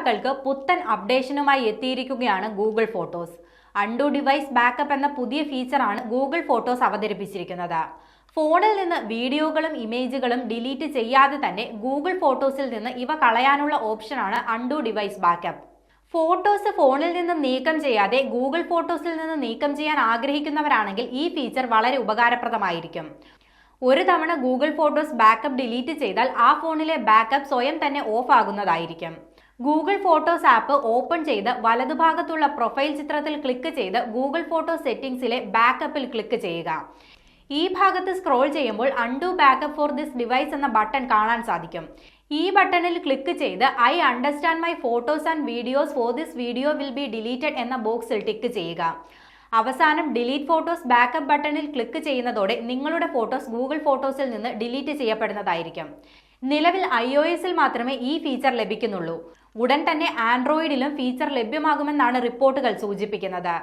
ഉപയോക്താക്കൾക്ക് പുത്തൻ അപ്ഡേഷനുമായി എത്തിയിരിക്കുകയാണ് Google photos. Undo device backup എന്ന പുതിയ ഫീച്ചറാണ് ഗൂഗിൾ ഫോട്ടോസ് അവതരിപ്പിച്ചിരിക്കുന്നത്. ഫോണിൽ നിന്ന് വീഡിയോകളും ഇമേജുകളും ഡിലീറ്റ് ചെയ്യാതെ തന്നെ ഗൂഗിൾ ഫോട്ടോസിൽ നിന്ന് ഇവ കളയാനുള്ള ഓപ്ഷനാണ് അൺഡു ഡിവൈസ് ബാക്കപ്പ്. ഫോട്ടോസ് ഫോണിൽ നിന്ന് നീക്കം ചെയ്യാതെ ഗൂഗിൾ ഫോട്ടോസിൽ നിന്ന് നീക്കം ചെയ്യാൻ ആഗ്രഹിക്കുന്നവരാണെങ്കിൽ ഈ ഫീച്ചർ വളരെ ഉപകാരപ്രദമായിരിക്കും. ഒരു തവണ ഗൂഗിൾ ഫോട്ടോസ് ബാക്കപ്പ് ഡിലീറ്റ് ചെയ്താൽ ആ ഫോണിലെ ബാക്കപ്പ് സ്വയം തന്നെ ഓഫ് ആകുന്നതായിരിക്കും. ഗൂഗിൾ ഫോട്ടോസ് ആപ്പ് ഓപ്പൺ ചെയ്ത് വലതുഭാഗത്തുള്ള പ്രൊഫൈൽ ചിത്രത്തിൽ ക്ലിക്ക് ചെയ്ത് ഗൂഗിൾ ഫോട്ടോസ് സെറ്റിംഗ്സിലെ ബാക്കപ്പിൽ ക്ലിക്ക് ചെയ്യുക. ഈ ഭാഗത്ത് സ്ക്രോൾ ചെയ്യുമ്പോൾ undo backup for this device എന്ന ബട്ടൺ കാണാൻ സാധിക്കും. ഈ ബട്ടണിൽ ക്ലിക്ക് ചെയ്ത് I understand my photos and videos for this video will be deleted എന്ന ബോക്സിൽ ടിക്ക് ചെയ്യുക. അവസാനം ഡിലീറ്റ് ഫോട്ടോസ് ബാക്കപ്പ് ബട്ടണിൽ ക്ലിക്ക് ചെയ്യുന്നതോടെ നിങ്ങളുടെ ഫോട്ടോസ് ഗൂഗിൾ ഫോട്ടോസിൽ നിന്ന് ഡിലീറ്റ് ചെയ്യപ്പെടുന്നതായിരിക്കും. നിലവിൽ iOS-ൽ മാത്രമേ ഈ ഫീച്ചർ ലഭിക്കുന്നുള്ളൂ. ഉടൻ തന്നെ ആൻഡ്രോയിഡിലും ഫീച്ചർ ലഭ്യമാകുമെന്നാണ് റിപ്പോർട്ടുകൾ സൂചിപ്പിക്കുന്നത്.